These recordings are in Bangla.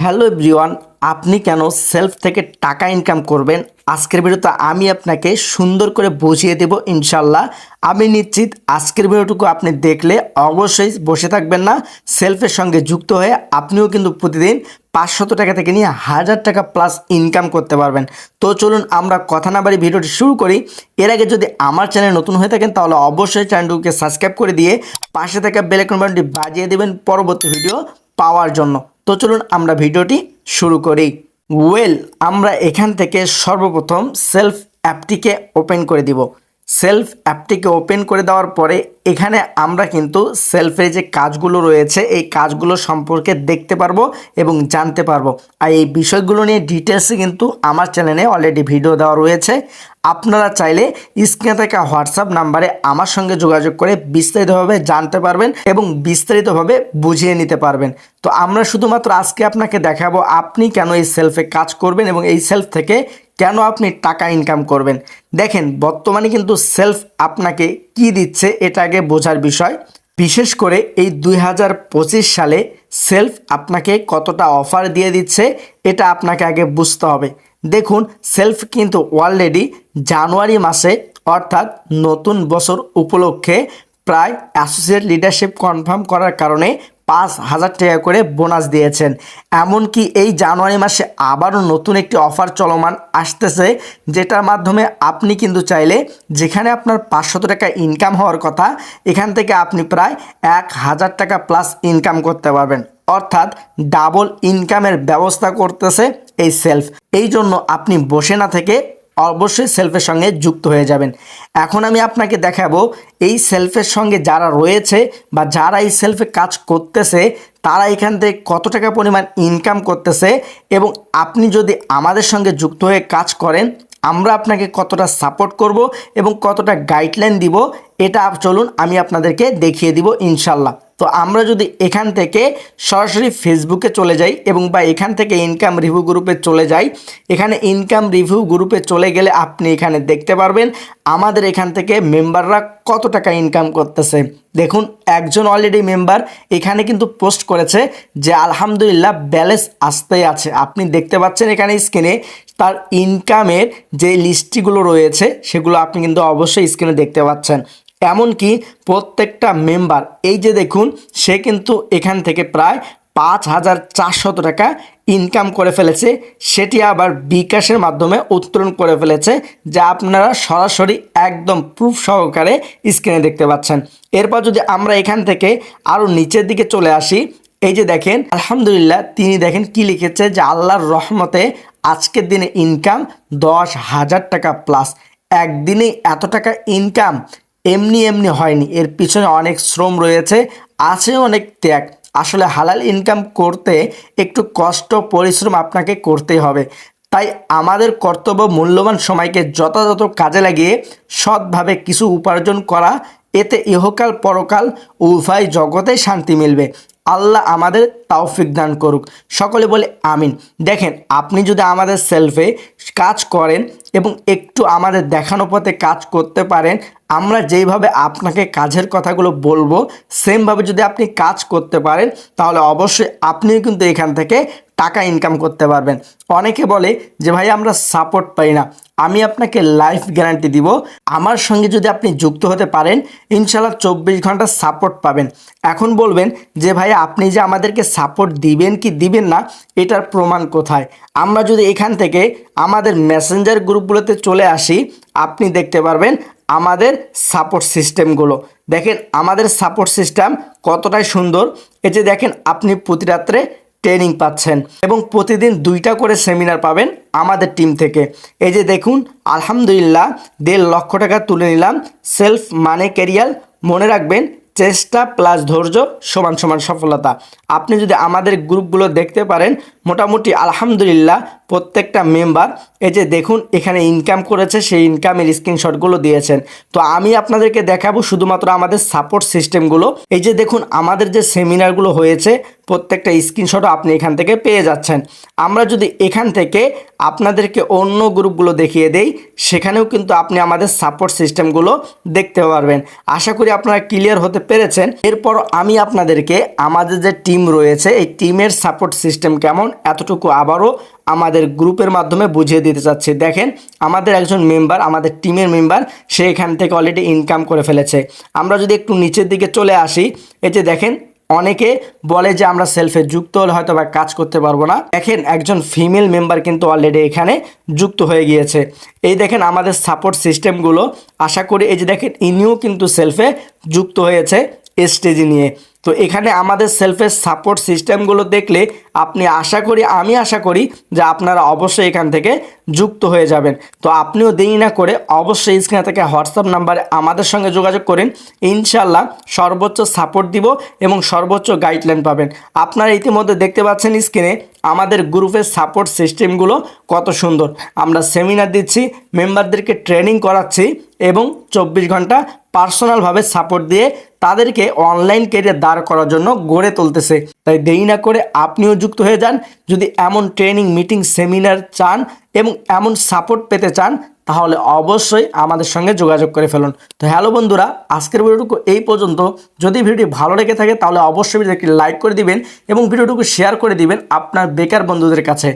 হ্যালো এভরিওয়ান, আপনি কেন সেলফ থেকে টাকা ইনকাম করবেন আজকের ভিডিওতে আমি আপনাকে সুন্দর করে বুঝিয়ে দেব ইনশাল্লাহ। আমি নিশ্চিত আজকের ভিডিওটুকু আপনি দেখলে অবশ্যই বসে থাকবেন না, সেলফের সঙ্গে যুক্ত হয়ে আপনিও কিন্তু প্রতিদিন 500 টাকা থেকে নিয়ে 1000 টাকা প্লাস ইনকাম করতে পারবেন। তো চলুন আমরা কথা না বাড়ি ভিডিওটি শুরু করি। এর আগে যদি আমার চ্যানেল নতুন হয়ে থাকেন তাহলে অবশ্যই চ্যানেলটিকে সাবস্ক্রাইব করে দিয়ে পাশে থাকা বেল আইকন বাটনটি বাজিয়ে দেবেন পরবর্তী ভিডিও পাওয়ার জন্য। তো চলুন আমরা ভিডিওটি শুরু করি। আমরা এখান থেকে সর্বপ্রথম সেলফ অ্যাপটিকে ওপেন করে দিব। সেলফ অ্যাপটিকে ওপেন করে দেওয়ার পরে এখানে আমরা কিন্তু সেলফের যে কাজগুলো রয়েছে এই কাজগুলো সম্পর্কে দেখতে পারবো এবং জানতে পারবো। আর এই বিষয়গুলো নিয়ে ডিটেলসে কিন্তু আমার চ্যানেলে অলরেডি ভিডিও দেওয়া রয়েছে। আপনারা চাইলে স্ক্রিনে থাকা হোয়াটসঅ্যাপ নাম্বারে আমার সঙ্গে যোগাযোগ করে বিস্তারিতভাবে জানতে পারবেন এবং বিস্তারিতভাবে বুঝিয়ে নিতে পারবেন। তো আমরা শুধুমাত্র আজকে আপনাকে দেখাবো আপনি কেন এই সেলফে কাজ করবেন এবং এই সেলফ থেকে কেন আপনি টাকা ইনকাম করবেন। দেখেন, বর্তমানে কিন্তু সেলফ আপনাকে কি দিচ্ছে এটা আগে বোঝার বিষয়। বিশেষ করে এই 2025 সালে সেলফ আপনাকে কতটা অফার দিয়ে দিচ্ছে এটা আপনাকে আগে বুঝতে হবে। দেখুন, সেলফ কিন্তু অলরেডি জানুয়ারি মাসে অর্থাৎ নতুন বছর উপলক্ষে প্রায় অ্যাসোসিয়েট লিডারশিপ কনফার্ম করার কারণে 5,000 টাকা করে বোনাস দিয়েছেন। এমনকি এই জানুয়ারি মাসে আবারও নতুন একটি অফার চলমান আসতেছে, যেটার মাধ্যমে আপনি কিন্তু চাইলে যেখানে আপনার 500 টাকা ইনকাম হওয়ার কথা এখান থেকে আপনি প্রায় 1,000 টাকা প্লাস ইনকাম করতে পারবেন। অর্থাৎ ডাবল ইনকামের ব্যবস্থা করতেছে এই সেলফ। এই জন্য আপনি বসে না থেকে অবশ্যই সেলফের সঙ্গে যুক্ত হয়ে যাবেন। এখন আমি আপনাকে দেখাবো এই সেলফের সঙ্গে যারা রয়েছে বা যারা এই সেলফে কাজ করতেছে তারা এখান থেকে কত টাকা পরিমাণ ইনকাম করতেছে এবং আপনি যদি আমাদের সঙ্গে যুক্ত হয়ে কাজ করেন আমরা আপনাকে কতটা সাপোর্ট করব এবং কতটা গাইডলাইন দিব এটা চলুন আমি আপনাদেরকে দেখিয়ে দিব ইনশাল্লাহ। তো আমরা যদি এখান থেকে সরাসরি ফেসবুকে চলে যাই এবং বা এখান থেকে ইনকাম রিভিউ গ্রুপে চলে যাই, এখানে ইনকাম রিভিউ গ্রুপে চলে গেলে আপনি এখানে দেখতে পারবেন আমাদের এখান থেকে মেম্বাররা কত টাকা ইনকাম করতেছে। দেখুন, একজন অলরেডি মেম্বার এখানে কিন্তু পোস্ট করেছে যে আলহামদুলিল্লাহ ব্যালেন্স আসতেই আছে। আপনি দেখতে পাচ্ছেন এখানে স্ক্রিনে তার ইনকামের যে লিস্টগুলো রয়েছে সেগুলো আপনি কিন্তু অবশ্যই স্ক্রিনে দেখতে পাচ্ছেন। এমনকি প্রত্যেকটা মেম্বার এই যে দেখুন সে কিন্তু এখান থেকে প্রায় 5,400 টাকা ইনকাম করে ফেলেছে, সেটি আবার বিকাশের মাধ্যমে উত্তোলন করে ফেলেছে, যা আপনারা সরাসরি একদম প্রুফ সহকারে স্ক্রিনে দেখতে পাচ্ছেন। এরপর যদি আমরা এখান থেকে আরও নিচের দিকে চলে আসি, এই যে দেখেন আলহামদুলিল্লাহ তিনি দেখেন কি লিখেছে যে আল্লাহর রহমতে আজকের দিনে ইনকাম 10,000 টাকা প্লাস। একদিনে এত টাকা ইনকাম এমনি এমনি হয়নি, এর পিছনে অনেক শ্রম রয়েছে, আছে অনেক ত্যাগ। আসলে হালাল ইনকাম করতে একটু কষ্ট পরিশ্রম আপনাকে করতেই হবে। তাই আমাদের কর্তব্য মূল্যবান সময়কে যথাযথ কাজে লাগিয়ে সৎভাবে কিছু উপার্জন করা, এতে ইহকাল পরকাল উভয় জগতেই শান্তি মিলবে। আল্লাহ আমাদের তৌফিক দান করুক, সকলে বলে আমিন। দেখেন, আপনি যদি আমাদের সেলফে কাজ করেন এবং একটু আমাদের দেখানো পথে কাজ করতে পারেন, আমরা যেইভাবে আপনাকে কাজের কথাগুলো বলবো সেমভাবে যদি আপনি কাজ করতে পারেন তাহলে অবশ্যই আপনিও কিন্তু এখান থেকে টাকা ইনকাম করতে পারবেন। অনেকে বলে যে ভাই আমরা সাপোর্ট পাই না, আমি আপনাকে লাইফ গ্যারান্টি দিব আমার সঙ্গে যদি আপনি যুক্ত হতে পারেন ইনশাল্লাহ 24 ঘন্টা সাপোর্ট পাবেন। এখন বলবেন যে ভাই আপনি যে আমাদেরকে সাপোর্ট দিবেন কি দিবেন না এটার প্রমাণ কোথায়? আমরা যদি এখান থেকে আমাদের মেসেঞ্জার গ্রুপগুলোতে চলে আসি আপনি দেখতে পারবেন আমাদের সাপোর্ট সিস্টেমগুলো। দেখেন আমাদের সাপোর্ট সিস্টেম কতটাই সুন্দর। এই যে দেখেন আপনি প্রতি রাত্রে ট্রেনিং পাচ্ছেন এবং প্রতিদিন 2টা করে সেমিনার পাবেন আমাদের টিম থেকে। এই যে দেখুন আলহামদুলিল্লাহ 1.5 লক্ষ টাকা তুলে নিলাম। সেলফ মানে ক্যারিয়ার, মনে রাখবেন চেষ্টা প্লাস ধৈর্য সমান সমান সফলতা। আপনি যদি আমাদের গ্রুপগুলো দেখতে পারেন মোটামুটি আলহামদুলিল্লাহ প্রত্যেকটা মেম্বার এই যে দেখুন এখানে ইনকাম করেছে, সেই ইনকামের স্ক্রিনশটগুলো দিয়েছেন। তো আমি আপনাদেরকে দেখাবো শুধুমাত্র আমাদের সাপোর্ট সিস্টেমগুলো। এই যে দেখুন আমাদের যে সেমিনারগুলো হয়েছে প্রত্যেকটা স্ক্রিনশটও আপনি এখান থেকে পেয়ে যাচ্ছেন। আমরা যদি এখান থেকে আপনাদেরকে অন্য গ্রুপগুলো দেখিয়ে দেই, সেখানেও কিন্তু আপনি আমাদের সাপোর্ট সিস্টেমগুলো দেখতে পারবেন। আশা করি আপনারা ক্লিয়ার হতে পেরেছেন। এরপর আমি আপনাদেরকে আমাদের যে টিম রয়েছে এই টিমের সাপোর্ট সিস্টেম কেমন এতটুকু আবারও আমাদের গ্রুপের মাধ্যমে বুঝিয়ে দিতে চাচ্ছি। দেখেন, আমাদের একজন মেম্বার, আমাদের টিমের মেম্বার, সে এখান থেকে অলরেডি ইনকাম করে ফেলেছে। আমরা যদি একটু নিচের দিকে চলে আসি, এই যে দেখেন, অনেকে বলে যে আমরা সেলফে যুক্ত হলে হয়তো বা কাজ করতে পারবো না। দেখেন, একজন ফিমেল মেম্বার কিন্তু অলরেডি এখানে যুক্ত হয়ে গিয়েছে। এই দেখেন আমাদের সাপোর্ট সিস্টেমগুলো, আশা করি এই যে দেখেন ইনিও কিন্তু সেলফে যুক্ত হয়েছে স্টেজি নিয়ে। তো এখানে আমাদের সেলফের সাপোর্ট সিস্টেমগুলো দেখলে আমি আশা করি যে আপনারা অবশ্যই এখান থেকে যুক্ত হয়ে যাবেন। তো আপনিও দেরি না করে অবশ্যই স্ক্রিনে থেকে হোয়াটসঅ্যাপ নাম্বারে আমাদের সঙ্গে যোগাযোগ করেন। ইনশাল্লাহ সর্বোচ্চ সাপোর্ট দিব এবং সর্বোচ্চ গাইডলাইন পাবেন। আপনারা ইতিমধ্যে দেখতে পাচ্ছেন স্ক্রিনে আমাদের গ্রুপের সাপোর্ট সিস্টেমগুলো কত সুন্দর। আমরা সেমিনার দিচ্ছি, মেম্বারদেরকে ট্রেনিং করাচ্ছি এবং 24 ঘন্টা পার্সোনালভাবে সাপোর্ট দিয়ে তাদেরকে অনলাইন ক্যারিয়ার দাঁড় করার জন্য গড়ে তুলতেছে। তাই দেরি না করে আপনিও যুক্ত হয়ে যান। যদি এমন ট্রেনিং, মিটিং, সেমিনার চান এবং এমন সাপোর্ট পেতে চান, তাহলে অবশ্যই আমাদের সঙ্গে যোগাযোগ করে ফেলুন। তো হ্যালো বন্ধুরা, আজকের ভিডিওটুকু এই পর্যন্ত। যদি ভিডিওটি ভালো লেগে থাকে তাহলে অবশ্যই ভিডিওটি লাইক করে দিবেন এবং ভিডিওটুকু শেয়ার করে দিবেন আপনার বেকার বন্ধুদের কাছে।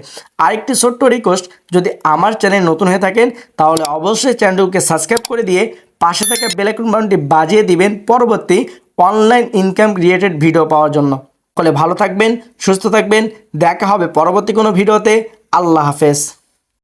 আরেকটি ছোট্ট রিকোয়েস্ট, যদি আমার চ্যানেল নতুন হয়ে থাকেন তাহলে অবশ্যই চ্যানেলটিকে সাবস্ক্রাইব করে দিয়ে পাশে থাকা বেল আইকন বাটনটি বাজিয়ে দিবেন পরবর্তী অনলাইন ইনকাম রিলেটেড ভিডিও পাওয়ার জন্য। ফলে ভালো থাকবেন, সুস্থ থাকবেন, দেখা হবে পরবর্তী কোনো ভিডিওতে। আল্লাহ হাফেজ।